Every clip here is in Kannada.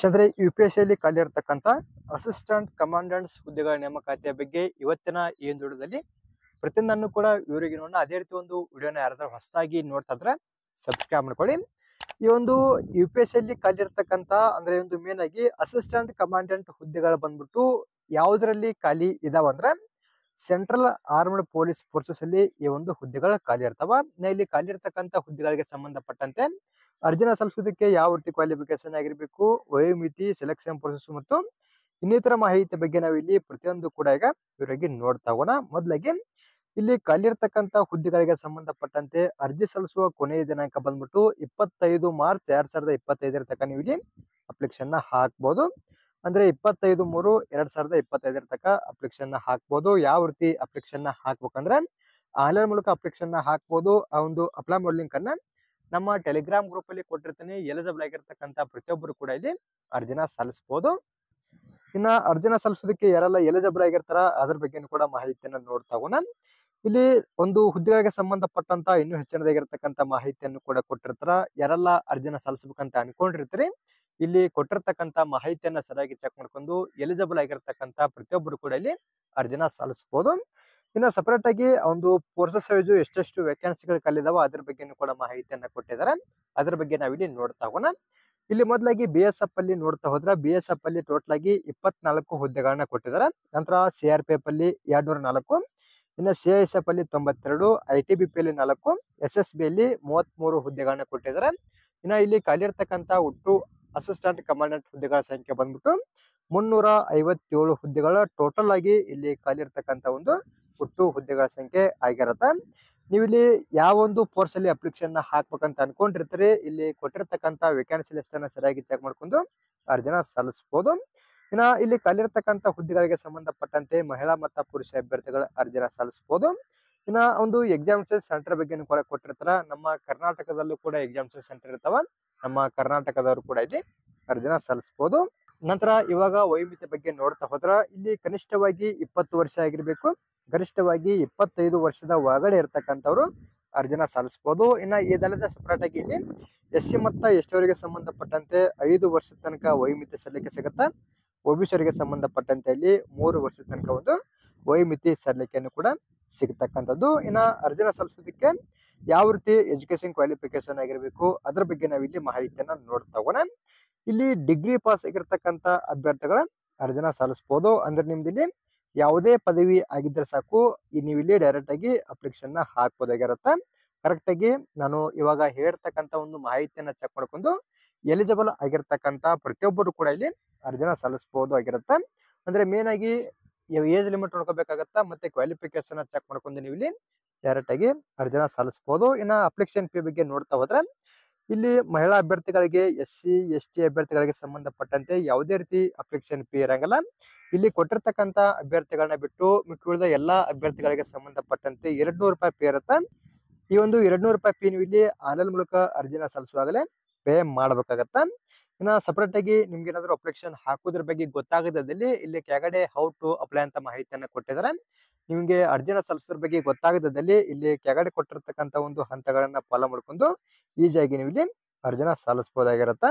ಚಂದ್ರೆ UPSC ಯಲ್ಲಿ ಖಾಲಿ ಇರತಕ್ಕಂತ ಅಸಿಸ್ಟೆಂಟ್ ಕಮಾಂಡೆಂಟ್ಸ್ ಹುದ್ದೆಗಳ ನೇಮಕಾತಿಯ ಬಗ್ಗೆ ಇವತ್ತಿನ ಈ ವಿಡಿಯೋದಲ್ಲಿ ಪ್ರತಿಯೊಂದನ್ನು ಕೂಡ ವಿವರವಾಗಿ ನೋಡೋಣ. ಅದೇ ರೀತಿ ಒಂದು ವಿಡಿಯೋನ ಯಾರಾದ್ರೂ ಹೊಸದಾಗಿ ನೋಡ್ತಾ ಇದ್ರೆ ಸಬ್ಸ್ಕ್ರೈಬ್ ಮಾಡ್ಕೊಳ್ಳಿ. ಈ ಒಂದು UPSC ಯಲ್ಲಿ ಖಾಲಿ ಇರತಕ್ಕಂತ ಅಂದ್ರೆ ಒಂದು ಮೇನ್ ಆಗಿ ಅಸಿಸ್ಟೆಂಟ್ ಕಮಾಂಡೆಂಟ್ ಹುದ್ದೆಗಳು ಬಂದ್ಬಿಟ್ಟು ಯಾವುದರಲ್ಲಿ ಖಾಲಿ ಇದಾವ ಅಂದ್ರೆ ಸೆಂಟ್ರಲ್ ಆರ್ಮ್ಡ್ ಪೊಲೀಸ್ ಫೋರ್ಸಸ್ ಅಲ್ಲಿ ಈ ಒಂದು ಹುದ್ದೆಗಳು ಖಾಲಿ ಇರ್ತಾವ. ಇಲ್ಲಿ ಖಾಲಿ ಇರತಕ್ಕಂತ ಹುದ್ದೆಗಳಿಗೆ ಸಂಬಂಧಪಟ್ಟಂತೆ ಅರ್ಜಿನ ಸಲ್ಲಿಸೋದಕ್ಕೆ ಯಾವ ರೀತಿ ಕ್ವಾಲಿಫಿಕೇಶನ್ ಆಗಿರಬೇಕು, ವಯೋಮಿತಿ, ಸೆಲೆಕ್ಷನ್ ಪ್ರೊಸೆಸ್ ಮತ್ತು ಇನ್ನಿತರ ಮಾಹಿತಿ ಬಗ್ಗೆ ನಾವು ಇಲ್ಲಿ ಪ್ರತಿಯೊಂದು ಕೂಡ ಈಗ ಇವರಿಗೆ ನೋಡ್ತಾ ಹೋಗೋಣ. ಮೊದಲಾಗಿ ಇಲ್ಲಿ ಖಾಲಿ ಇರತಕ್ಕಂತ ಹುದ್ದೆಗಳಿಗೆ ಸಂಬಂಧಪಟ್ಟಂತೆ ಅರ್ಜಿ ಸಲ್ಲಿಸುವ ಕೊನೆಯ ದಿನಾಂಕ ಬಂದ್ಬಿಟ್ಟು 25 ಮಾರ್ಚ್ 2025 ತನಕ ನೀವು ಇಲ್ಲಿ ಅಪ್ಲಿಕೇಶನ್ ನ ಹಾಕ್ಬಹುದು. ಅಂದ್ರೆ 25/3/2025 ತನಕ ಅಪ್ಲಿಕೇಶನ್ ನ ಹಾಕ್ಬಹುದು. ಯಾವ ರೀತಿ ಅಪ್ಲಿಕೇಶನ್ ನ ಹಾಕ್ಬೇಕಂದ್ರೆ ಆನ್ಲೈನ್ ಮೂಲಕ ಅಪ್ಲಿಕೇಶನ್ ನ ಹಾಕ್ಬಹುದು. ಆ ಒಂದು ಅಪ್ಲೈ ಮಾಡೋ ಲಿಂಕ್ ಅನ್ನ ನಮ್ಮ ಟೆಲಿಗ್ರಾಮ್ ಗ್ರೂಪ್ ಅಲ್ಲಿ ಕೊಟ್ಟಿರ್ತೀನಿ. ಎಲಿಜಿಬಲ್ ಆಗಿರ್ತಕ್ಕಂತ ಪ್ರತಿಯೊಬ್ಬರು ಕೂಡ ಇಲ್ಲಿ ಅರ್ಜಿನ ಸಲ್ಲಿಸಬಹುದು. ಇನ್ನ ಅರ್ಜಿನ ಸಲ್ಲಿಸೋದಕ್ಕೆ ಯಾರೆಲ್ಲ ಎಲಿಜಿಬಲ್ ಆಗಿರ್ತಾರ ಅದ್ರ ಬಗ್ಗೆ ಕೂಡ ಮಾಹಿತಿಯನ್ನ ನೋಡ್ತಾ ಹೋಗೋಣ. ಇಲ್ಲಿ ಒಂದು ಹುದ್ದೆಗಳಿಗೆ ಸಂಬಂಧಪಟ್ಟಂತ ಇನ್ನೂ ಹೆಚ್ಚಿನದಾಗಿರ್ತಕ್ಕಂತ ಮಾಹಿತಿಯನ್ನು ಕೂಡ ಕೊಟ್ಟಿರ್ತಾರ. ಯಾರೆಲ್ಲ ಅರ್ಜಿನ ಸಲ್ಲಿಸಬೇಕಂತ ಅನ್ಕೊಂಡಿರ್ತೀರಿ ಇಲ್ಲಿ ಕೊಟ್ಟಿರ್ತಕ್ಕಂತ ಮಾಹಿತಿಯನ್ನ ಸರಿಯಾಗಿ ಚೆಕ್ ಮಾಡ್ಕೊಂಡು ಎಲಿಜಿಬಲ್ ಆಗಿರ್ತಕ್ಕಂತ ಪ್ರತಿಯೊಬ್ಬರು ಕೂಡ ಇಲ್ಲಿ ಅರ್ಜಿನ ಸಲ್ಲಿಸಬಹುದು. ಇನ್ನು ಸಪರೇಟ್ ಆಗಿ ಒಂದು ಫೋರ್ಸಸ್ ವೈಸ್ ಎಷ್ಟೆಷ್ಟು ವೇಕೆನ್ಸಿಗಳು ಖಾಲಿದಾವ ಅದ್ರ ಬಗ್ಗೆ ಕೂಡ ಮಾಹಿತಿಯನ್ನ ಕೊಟ್ಟಿದ್ದಾರೆ. ಅದ್ರ ಬಗ್ಗೆ ನಾವಿಲ್ಲಿ ನೋಡ್ತಾ ಹೋಗೋಣ. ಇಲ್ಲಿ ಮೊದಲಾಗಿ BSF ಅಲ್ಲಿ ನೋಡ್ತಾ ಹೋದ್ರೆ BSF ಅಲ್ಲಿ ಟೋಟಲ್ ಆಗಿ 24 ಹುದ್ದೆಗಳನ್ನ ಕೊಟ್ಟಿದ್ದಾರೆ. ನಂತರ CRPF ಅಲ್ಲಿ 204, ಇನ್ನು CISF ಅಲ್ಲಿ 92, ITBP ಅಲ್ಲಿ 4, SSB ಅಲ್ಲಿ 33 ಹುದ್ದೆಗಳನ್ನ ಕೊಟ್ಟಿದ್ದಾರೆ. ಇನ್ನ ಇಲ್ಲಿ ಖಾಲಿ ಇರ್ತಕ್ಕಂತ ಒಟ್ಟು ಅಸಿಸ್ಟೆಂಟ್ ಕಮಾಂಡೆಂಟ್ ಹುದ್ದೆಗಳ ಸಂಖ್ಯೆ ಬಂದ್ಬಿಟ್ಟು 357 ಹುದ್ದೆಗಳ ಟೋಟಲ್ ಆಗಿ ಇಲ್ಲಿ ಖಾಲಿ ಇರ್ತಕ್ಕಂತ ಒಂದು ಒಟ್ಟು ಹುದ್ದೆಗಳ ಸಂಖ್ಯೆ ಆಗಿರತ್ತೆ. ನೀವು ಇಲ್ಲಿ ಯಾವ ಒಂದು ಫೋರ್ಸ್ ಅಲ್ಲಿ ಅಪ್ಲಿಕೇಶನ್ ಹಾಕ್ಬೇಕಂತ ಅನ್ಕೊಂಡಿರ್ತೀರಿ ಇಲ್ಲಿ ಕೊಟ್ಟಿರ್ತಕ್ಕಂತ ವೇಕೆನ್ಸಿ ಲಿಸ್ಟ್ ಅನ್ನ ಸರಿಯಾಗಿ ಚೆಕ್ ಮಾಡ್ಕೊಂಡು ಅರ್ಜಿನ ಸಲ್ಲಿಸಬಹುದು. ಇನ್ನ ಇಲ್ಲಿ ಖಾಲಿ ಇರ್ತಕ್ಕಂತ ಹುದ್ದೆಗಳಿಗೆ ಸಂಬಂಧಪಟ್ಟಂತೆ ಮಹಿಳಾ ಮತ್ತು ಪುರುಷ ಅಭ್ಯರ್ಥಿಗಳ ಅರ್ಜಿನ ಸಲ್ಲಿಸಬಹುದು. ಇನ್ನ ಒಂದು ಎಕ್ಸಾಮಿನೇಷನ್ ಸೆಂಟರ್ ಬಗ್ಗೆ ಕೂಡ ಕೊಟ್ಟಿರ್ತಾರ. ನಮ್ಮ ಕರ್ನಾಟಕದಲ್ಲೂ ಕೂಡ ಎಕ್ಸಾಮಿನೇಷನ್ ಸೆಂಟರ್ ಇರ್ತಾವ. ನಮ್ಮ ಕರ್ನಾಟಕದವರು ಕೂಡ ಇಲ್ಲಿ ಅರ್ಜಿನ ಸಲ್ಲಿಸಬಹುದು. ನಂತರ ಇವಾಗ ವಯೋಮಿತಿ ಬಗ್ಗೆ ನೋಡ್ತಾ ಹೋದ್ರ ಇಲ್ಲಿ ಕನಿಷ್ಠವಾಗಿ 20 ವರ್ಷ ಆಗಿರ್ಬೇಕು, ಗರಿಷ್ಠವಾಗಿ 25 ವರ್ಷದ ಒಳಗಡೆ ಇರ್ತಕ್ಕಂಥವ್ರು ಅರ್ಜಿನ ಸಲ್ಲಿಸಬಹುದು. ಇನ್ನ ಇದಲ್ಲದೆ ಸಪರೇಟ್ ಆಗಿ ಇಲ್ಲಿ SC ಮತ್ತು ST ಅವರಿಗೆ ಸಂಬಂಧಪಟ್ಟಂತೆ 5 ವರ್ಷದ ತನಕ ವಯೋಮಿತಿ ಸಲ್ಲಿಕೆ ಸಿಗುತ್ತಾ. OBC ಅವರಿಗೆ ಸಂಬಂಧಪಟ್ಟಂತೆ ಇಲ್ಲಿ 3 ವರ್ಷದ ತನಕ ಒಂದು ವಯೋಮಿತಿ ಸಲ್ಲಿಕೆಯನ್ನು ಕೂಡ ಸಿಗತಕ್ಕಂಥದ್ದು. ಇನ್ನ ಅರ್ಜಿನ ಸಲ್ಲಿಸೋದಕ್ಕೆ ಯಾವ ರೀತಿ ಎಜುಕೇಶನ್ ಕ್ವಾಲಿಫಿಕೇಶನ್ ಆಗಿರ್ಬೇಕು ಅದ್ರ ಬಗ್ಗೆ ನಾವು ಇಲ್ಲಿ ಮಾಹಿತಿಯನ್ನ ನೋಡ್ತಾ ಹೋಗೋಣ. ಇಲ್ಲಿ ಡಿಗ್ರಿ ಪಾಸ್ ಆಗಿರ್ತಕ್ಕಂತ ಅಭ್ಯರ್ಥಿಗಳ ಅರ್ಜಿನ ಸಲ್ಲಿಸಬಹುದು. ಅಂದ್ರೆ ನಿಮ್ದು ಇಲ್ಲಿ ಯಾವುದೇ ಪದವಿ ಆಗಿದ್ರೆ ಸಾಕು ನೀವು ಇಲ್ಲಿ ಡೈರೆಕ್ಟ್ ಆಗಿ ಅಪ್ಲಿಕೇಶನ್ ನ ಹಾಕ್ಬೋದಾಗಿರತ್ತೆ. ಕರೆಕ್ಟ್ ಆಗಿ ನಾನು ಇವಾಗ ಹೇಳ್ತಕ್ಕಂತ ಒಂದು ಮಾಹಿತಿಯನ್ನ ಚೆಕ್ ಮಾಡ್ಕೊಂಡು ಎಲಿಜಿಬಲ್ ಆಗಿರ್ತಕ್ಕಂತ ಪ್ರತಿಯೊಬ್ಬರು ಕೂಡ ಇಲ್ಲಿ ಅರ್ಜಿನ ಸಲ್ಲಿಸಬಹುದು ಆಗಿರುತ್ತೆ. ಅಂದ್ರೆ ಮೇನ್ ಆಗಿ ಏಜ್ ಲಿಮಿಟ್ ನೋಡ್ಕೋಬೇಕಾಗತ್ತಾ ಮತ್ತೆ ಕ್ವಾಲಿಫಿಕೇಶನ್ ಚೆಕ್ ಮಾಡ್ಕೊಂಡು ನೀವು ಇಲ್ಲಿ ಡೈರೆಕ್ಟ್ ಆಗಿ ಅರ್ಜಿನ ಸಲ್ಲಿಸಬಹುದು. ಇನ್ನ ಅಪ್ಲಿಕೇಶನ್ ಫೀ ಬಗ್ಗೆ ನೋಡ್ತಾ ಹೋದ್ರೆ ಇಲ್ಲಿ ಮಹಿಳಾ ಅಭ್ಯರ್ಥಿಗಳಿಗೆ SC ST ಅಭ್ಯರ್ಥಿಗಳಿಗೆ ಸಂಬಂಧಪಟ್ಟಂತೆ ಯಾವುದೇ ರೀತಿ ಅಪ್ಲಿಕೇಶನ್ ಫೀ ಇರಂಗಿಲ್ಲ. ಇಲ್ಲಿ ಕೊಟ್ಟಿರ್ತಕ್ಕಂತ ಅಭ್ಯರ್ಥಿಗಳನ್ನ ಬಿಟ್ಟು ಮಿಕ್ಕಿದ ಎಲ್ಲಾ ಅಭ್ಯರ್ಥಿಗಳಿಗೆ ಸಂಬಂಧಪಟ್ಟಂತೆ 200 ರೂಪಾಯಿ ಫೀ ಇರುತ್ತೆ. ಈ ಒಂದು 200 ರೂಪಾಯಿ ಫೀ ನೀವು ಇಲ್ಲಿ ಆನ್ಲೈನ್ ಮೂಲಕ ಅರ್ಜಿನ ಸಲ್ಲಿಸುವಾಗಲೇ ಪೇ ಮಾಡಬೇಕಾಗತ್ತ. ಇನ್ನ ಸಪರೇಟ್ ಆಗಿ ನಿಮ್ಗೆ ಏನಾದ್ರು ಅಪ್ಲಿಕೇಶನ್ ಹಾಕೋದ್ರ ಬಗ್ಗೆ ಗೊತ್ತಾಗದಲ್ಲಿ ಇಲ್ಲಿ ಕೆಳಗಡೆ ಹೌ ಟು ಅಪ್ಲೈ ಅಂತ ಮಾಹಿತಿಯನ್ನ ಕೊಟ್ಟಿದ್ದಾರೆ. ನಿಮ್ಗೆ ಅರ್ಜಿನ ಸಲ್ಲಿಸೋದ್ರ ಬಗ್ಗೆ ಗೊತ್ತಾಗದಲ್ಲಿ ಇಲ್ಲಿ ಕೆಳಗಡೆ ಕೊಟ್ಟಿರ್ತಕ್ಕಂತ ಒಂದು ಹಂತಗಳನ್ನ ಫಾಲೋ ಮಾಡ್ಕೊಂಡು ಈಸಿಯಾಗಿ ನೀವು ಇಲ್ಲಿ ಅರ್ಜಿನ ಸಲ್ಲಿಸಬಹುದಾಗಿರುತ್ತೆ.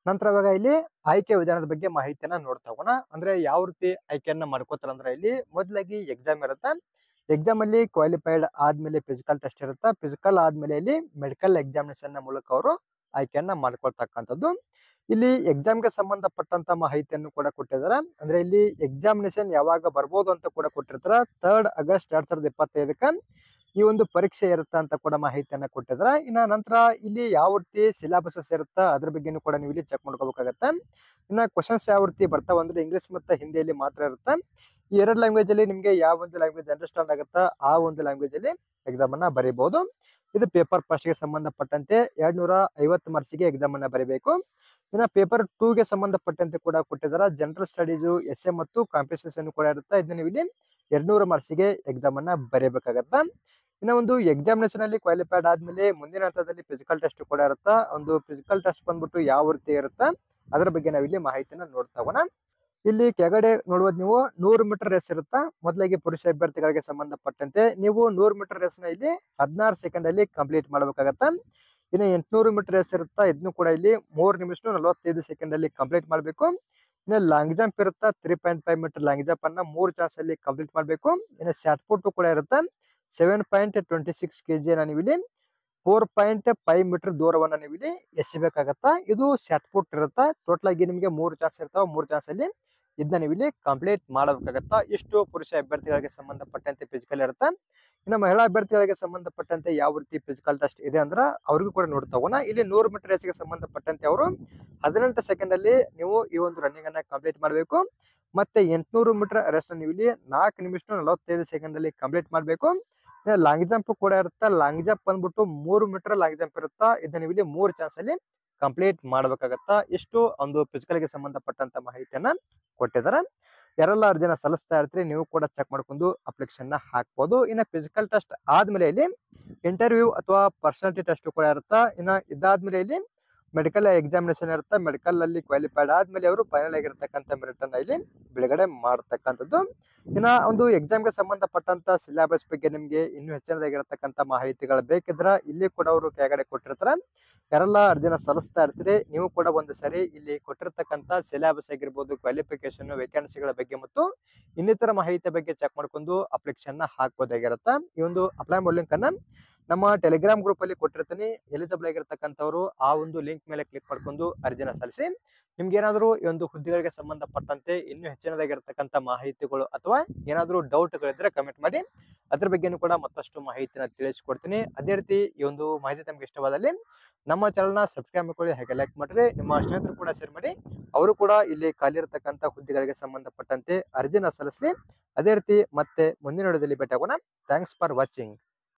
ನಂತರ ಇವಾಗ ಇಲ್ಲಿ ಆಯ್ಕೆ ವಿಧಾನದ ಬಗ್ಗೆ ಮಾಹಿತಿಯನ್ನ ನೋಡ್ತಾ ಹೋಗೋಣ. ಅಂದ್ರೆ ಯಾವ ರೀತಿ ಆಯ್ಕೆಯನ್ನ ಮಾಡ್ಕೋತಾರ ಅಂದ್ರೆ ಇಲ್ಲಿ ಮೊದಲಾಗಿ ಎಕ್ಸಾಮ್ ಇರುತ್ತೆ. ಎಕ್ಸಾಮ್ ಅಲ್ಲಿ ಕ್ವಾಲಿಫೈಡ್ ಆದ್ಮೇಲೆ ಫಿಸಿಕಲ್ ಟೆಸ್ಟ್ ಇರುತ್ತೆ. ಫಿಸಿಕಲ್ ಆದ್ಮೇಲೆ ಇಲ್ಲಿ ಮೆಡಿಕಲ್ ಎಕ್ಸಾಮಿನೇಷನ್ ಮೂಲಕ ಅವರು ಆಯ್ಕೆಯನ್ನ ಮಾಡ್ಕೊಳ್ತಕ್ಕಂಥದ್ದು. ಇಲ್ಲಿ ಎಕ್ಸಾಮ್ಗೆ ಸಂಬಂಧಪಟ್ಟಂತ ಮಾಹಿತಿಯನ್ನು ಕೂಡ ಕೊಟ್ಟಿದ್ದಾರೆ. ಅಂದ್ರೆ ಇಲ್ಲಿ ಎಕ್ಸಾಮಿನೇಷನ್ ಯಾವಾಗ ಬರ್ಬೋದು ಅಂತ ಕೂಡ ಕೊಟ್ಟಿರ್ತಾರ. 3 ಆಗಸ್ಟ್ 2025 ಈ ಒಂದು ಪರೀಕ್ಷೆ ಇರುತ್ತಾ ಅಂತ ಕೂಡ ಮಾಹಿತಿಯನ್ನ ಕೊಟ್ಟಿದ್ದಾರೆ. ಇನ್ನ ನಂತರ ಇಲ್ಲಿ ಯಾವ ರೀತಿ ಸಿಲೆಬಸಸ್ ಇರುತ್ತಾ ಅದ್ರ ಬಗ್ಗೆನೂ ಕೂಡ ನೀವು ಇಲ್ಲಿ ಚೆಕ್ ಮಾಡ್ಕೋಬೇಕಾಗತ್ತೆ. ಇನ್ನ ಕ್ವಶನ್ಸ್ ಯಾವ ರೀತಿ ಬರ್ತಾವ ಅಂದ್ರೆ ಇಂಗ್ಲಿಷ್ ಮತ್ತು ಹಿಂದಿಯಲ್ಲಿ ಮಾತ್ರ ಇರುತ್ತೆ. ಈ 2 ಲ್ಯಾಂಗ್ವೇಜ್ ಅಲ್ಲಿ ನಿಮ್ಗೆ ಯಾವ ಒಂದು ಲ್ಯಾಂಗ್ವೇಜ್ ಅಂಡರ್ಸ್ಟ್ಯಾಂಡ್ ಆಗುತ್ತಾ ಆ ಒಂದು ಲ್ಯಾಂಗ್ವೇಜ್ ಅಲ್ಲಿ ಎಕ್ಸಾಮ್ ಅನ್ನ ಬರೀಬಹುದು. ಇದು ಪೇಪರ್ ಫಸ್ಟ್ ಗೆ ಸಂಬಂಧಪಟ್ಟಂತೆ 250 ಮಾರ್ಕ್ಸಿಗೆ ಎಕ್ಸಾಮ್ ಅನ್ನ ಬರೀಬೇಕು. ಇನ್ನ ಪೇಪರ್ 2 ಗೆ ಸಂಬಂಧಪಟ್ಟಂತೆ ಕೂಡ ಕೊಟ್ಟಿದ್ದಾರೆ. ಜನರಲ್ ಸ್ಟಡೀಸ್, essay ಮತ್ತು ಕಾಂಪಿಟೇಷನ್ ಕೂಡ ಇರುತ್ತೆ. ಇದನ್ನ ನೀವು ಇಲ್ಲಿ 200 ಮಾರ್ಕ್ಸಿಗೆ ಎಕ್ಸಾಮ್ ಅನ್ನ ಬರೀಬೇಕಾಗತ್ತ. ಇನ್ನ ಒಂದು ಎಕ್ಸಾಮಿನೇಷನ್ ಅಲ್ಲಿ ಕ್ವಾಲಿಫೈಡ್ ಆದ್ಮೇಲೆ ಮುಂದಿನ ಹಂತದಲ್ಲಿ ಫಿಸಿಕಲ್ ಟೆಸ್ಟ್ ಕೂಡ ಇರುತ್ತೆ. ಒಂದು ಫಿಸಿಕಲ್ ಟೆಸ್ಟ್ ಬಂದ್ಬಿಟ್ಟು ಯಾವ ರೀತಿ ಇರುತ್ತೆ ಅದ್ರ ಬಗ್ಗೆ ನಾವಿಲ್ಲಿ ಮಾಹಿತಿನ ನೋಡ್ತಾ ಹೋಗೋಣ. ಇಲ್ಲಿ ಕೆಳಗಡೆ ನೋಡುವುದು ನೀವು 100 ಮೀಟರ್ ರೇಸ್ ಇರುತ್ತಾ. ಮೊದಲಾಗಿ ಪುರುಷ ಅಭ್ಯರ್ಥಿಗಳಿಗೆ ಸಂಬಂಧಪಟ್ಟಂತೆ ನೀವು 100 ಮೀಟರ್ ರೇಸ್ ನ ಇಲ್ಲಿ 16 ಸೆಕೆಂಡ್ ಅಲ್ಲಿ ಕಂಪ್ಲೀಟ್ ಮಾಡಬೇಕಾಗತ್ತ. ಇನ್ನು 800 ಮೀಟರ್ ರೇಸ್ ಇರುತ್ತಾ, ಇದನ್ನು ಕೂಡ ಇಲ್ಲಿ 3 ನಿಮಿಷ 45 ಸೆಕೆಂಡ್ ಅಲ್ಲಿ ಕಂಪ್ಲೀಟ್ ಮಾಡಬೇಕು. ಇನ್ನು ಲಾಂಗ್ ಜಂಪ್ ಇರುತ್ತಾ, 3.5 ಮೀಟರ್ ಲಾಂಗ್ ಜಂಪ್ ಅನ್ನ 3 ಚಾನ್ಸ್ ಅಲ್ಲಿ ಕಂಪ್ಲೀಟ್ ಮಾಡಬೇಕು. ಇನ್ನು ಶಾರ್ಟ್ ಪುಟ್ ಕೂಡ ಇರುತ್ತೆ. 7.26 kg ನೀವು ಇಲ್ಲಿ 4.5 ಮೀಟರ್ ದೂರವನ್ನ ನೀವು ಇಲ್ಲಿ ಎಸಿಬೇಕಾಗತ್ತಾ. ಇದು ಶಾರ್ಟ್ ಪುಟ್ ಇರುತ್ತಾ. ಟೋಟಲ್ ಆಗಿ ನಿಮಗೆ 3 ಚಾನ್ಸ್ ಇರ್ತಾವ. 3 ಚಾನ್ಸ್ ಅಲ್ಲಿ ಇದನ್ನ ನೀವು ಇಲ್ಲಿ ಕಂಪ್ಲೀಟ್ ಮಾಡಬೇಕಾಗತ್ತಾ. ಇಷ್ಟು ಪುರುಷ ಅಭ್ಯರ್ಥಿಗಳಿಗೆ ಸಂಬಂಧಪಟ್ಟಂತೆ ಫಿಸಿಕಲ್ ಇರುತ್ತೆ. ಇನ್ನು ಮಹಿಳಾ ಅಭ್ಯರ್ಥಿಗಳಿಗೆ ಸಂಬಂಧಪಟ್ಟಂತೆ ಯಾವ ರೀತಿ ಫಿಸಿಕಲ್ ಟೆಸ್ಟ್ ಇದೆ ಅಂದ್ರೆ ಅವ್ರಿಗೂ ಕೂಡ ನೋಡ್ತಾ ಹೋಗೋಣ. ಇಲ್ಲಿ 100 ಮೀಟರ್ ರೇಸ್ಗೆ ಸಂಬಂಧಪಟ್ಟಂತೆ ಅವರು 18 ಸೆಕೆಂಡ್ ಅಲ್ಲಿ ನೀವು ಈ ಒಂದು ರನ್ನಿಂಗ್ ಅನ್ನ ಕಂಪ್ಲೀಟ್ ಮಾಡಬೇಕು. ಮತ್ತೆ 800 ಮೀಟರ್ ರೇಸ್ ನೀವು ಇಲ್ಲಿ 4 ನಿಮಿಷ 45 ಸೆಕೆಂಡ್ ಅಲ್ಲಿ ಕಂಪ್ಲೀಟ್ ಮಾಡಬೇಕು. ಲಾಂಗ್ ಜಂಪ್ ಕೂಡ ಇರುತ್ತೆ. ಲಾಂಗ್ ಜಂಪ್ ಬಂದ್ಬಿಟ್ಟು 3 ಮೀಟರ್ ಲಾಂಗ್ ಜಂಪ್ ಇರುತ್ತಾ, ಇದನ್ನ ನೀವು ಇಲ್ಲಿ 3 ಚಾನ್ಸ್ ಅಲ್ಲಿ ಕಂಪ್ಲೀಟ್ ಮಾಡಬೇಕಾಗತ್ತಾ. ಇಷ್ಟು ಒಂದು ಫಿಸಿಕಲ್ ಗೆ ಸಂಬಂಧಪಟ್ಟಂತ ಮಾಹಿತಿಯನ್ನ ಕೊಟ್ಟಿದ್ದಾರೆ. ಯಾರೆಲ್ಲ ಅರ್ಜಿನ ಸಲ್ಲಿಸ್ತಾ ಇರ್ತೀರಿ ನೀವು ಕೂಡ ಚೆಕ್ ಮಾಡ್ಕೊಂಡು ಅಪ್ಲಿಕೇಶನ್ ನ ಹಾಕ್ಬೋದು. ಇನ್ನು ಫಿಸಿಕಲ್ ಟೆಸ್ಟ್ ಆದ್ಮೇಲೆ ಇಲ್ಲಿ ಇಂಟರ್ವ್ಯೂ ಅಥವಾ ಪರ್ಸನಾಲಿಟಿ ಟೆಸ್ಟ್ ಕೂಡ ಇರುತ್ತಾ. ಇನ್ನು ಇದಾದ್ಮೇಲೆ ಇಲ್ಲಿ ಮೆಡಿಕಲ್ ಎಕ್ಸಾಮಿನೇಷನ್ ಇರುತ್ತೆ. ಮೆಡಿಕಲ್ ಅಲ್ಲಿ ಕ್ವಾಲಿಫೈಡ್ ಆದ್ಮೇಲೆ ಅವರು ಫೈನಲ್ ಆಗಿರ್ತಕ್ಕಂಥ ಮೆರಿಟ್ ಅನ್ನ ಇಲ್ಲಿ ಬಿಡುಗಡೆ ಮಾಡತಕ್ಕಂಥದ್ದು. ಇನ್ನ ಒಂದು ಎಕ್ಸಾಮ್ ಗೆ ಸಂಬಂಧಪಟ್ಟಂತ ಸಿಲೆಬಸ್ ಬಗ್ಗೆ ನಿಮ್ಗೆ ಇನ್ನೂ ಹೆಚ್ಚಿನದಾಗಿರತಕ್ಕಂತ ಮಾಹಿತಿಗಳು ಬೇಕಿದ್ರ ಇಲ್ಲಿ ಕೂಡ ಅವರು ಕೆಳಗಡೆ ಕೊಟ್ಟಿರ್ತಾರೆ. ಯಾರೆಲ್ಲ ಅರ್ಜಿನ ಸಲ್ಲಿಸ್ತಾ ಇರ್ತೀರಿ ನೀವು ಕೂಡ ಒಂದು ಸರಿ ಇಲ್ಲಿ ಕೊಟ್ಟಿರ್ತಕ್ಕಂಥ ಸಿಲೆಬಸ್ ಆಗಿರ್ಬೋದು, ಕ್ವಾಲಿಫಿಕೇಶನ್, ವೇಕೆನ್ಸಿಗಳ ಬಗ್ಗೆ ಮತ್ತು ಇನ್ನಿತರ ಮಾಹಿತಿ ಬಗ್ಗೆ ಚೆಕ್ ಮಾಡ್ಕೊಂಡು ಅಪ್ಲಿಕೇಶನ್ ನ ಹಾಕ್ಬೋದಾಗಿರುತ್ತೆ. ಈ ಒಂದು ಅಪ್ಲೈ ಮಾಡೋ ಲಿಂಕ್ ಅನ್ನ ನಮ್ಮ ಟೆಲಿಗ್ರಾಮ್ ಗ್ರೂಪ್ ಅಲ್ಲಿ ಕೊಟ್ಟಿರ್ತೀನಿ. ಎಲಿಜಿಬಲ್ ಆಗಿರ್ತಕ್ಕಂಥವ್ರು ಆ ಒಂದು ಲಿಂಕ್ ಮೇಲೆ ಕ್ಲಿಕ್ ಮಾಡ್ಕೊಂಡು ಅರ್ಜಿನ ಸಲ್ಲಿಸಿ. ನಿಮ್ಗೆ ಏನಾದ್ರು ಈ ಒಂದು ಹುದ್ದೆಗಳಿಗೆ ಸಂಬಂಧಪಟ್ಟಂತೆ ಇನ್ನೂ ಹೆಚ್ಚಿನದಾಗಿರ್ತಕ್ಕಂಥ ಮಾಹಿತಿಗಳು ಅಥವಾ ಏನಾದ್ರು ಡೌಟ್ಗಳಿದ್ರೆ ಕಮೆಂಟ್ ಮಾಡಿ. ಅದ್ರ ಬಗ್ಗೆನೂ ಕೂಡ ಮತ್ತಷ್ಟು ಮಾಹಿತಿನ ತಿಳಿಸ್ಕೊಡ್ತೀನಿ. ಅದೇ ರೀತಿ ಈ ಒಂದು ಮಾಹಿತಿ ತಮ್ಗೆ ಇಷ್ಟವಾದಲ್ಲಿ ನಮ್ಮ ಚಾನಲ್ ನ ಸಬ್ಸ್ಕ್ರೈಬ್ ಮಾಡ್ಕೊಳ್ಳಿ, ಹಾಗೆ ಲೈಕ್ ಮಾಡ್ರಿ. ನಿಮ್ಮ ಸ್ನೇಹಿತರು ಕೂಡ ಶೇರ್ ಮಾಡಿ, ಅವರು ಕೂಡ ಇಲ್ಲಿ ಖಾಲಿ ಇರತಕ್ಕಂಥ ಹುದ್ದೆಗಳಿಗೆ ಸಂಬಂಧಪಟ್ಟಂತೆ ಅರ್ಜಿನ ಸಲ್ಲಿಸಲಿ. ಅದೇ ರೀತಿ ಮತ್ತೆ ಮುಂದಿನ ವಿಡಿಯೋದಲ್ಲಿ ಭೇಟಿ ಆಗೋಣ. Thanks for watching.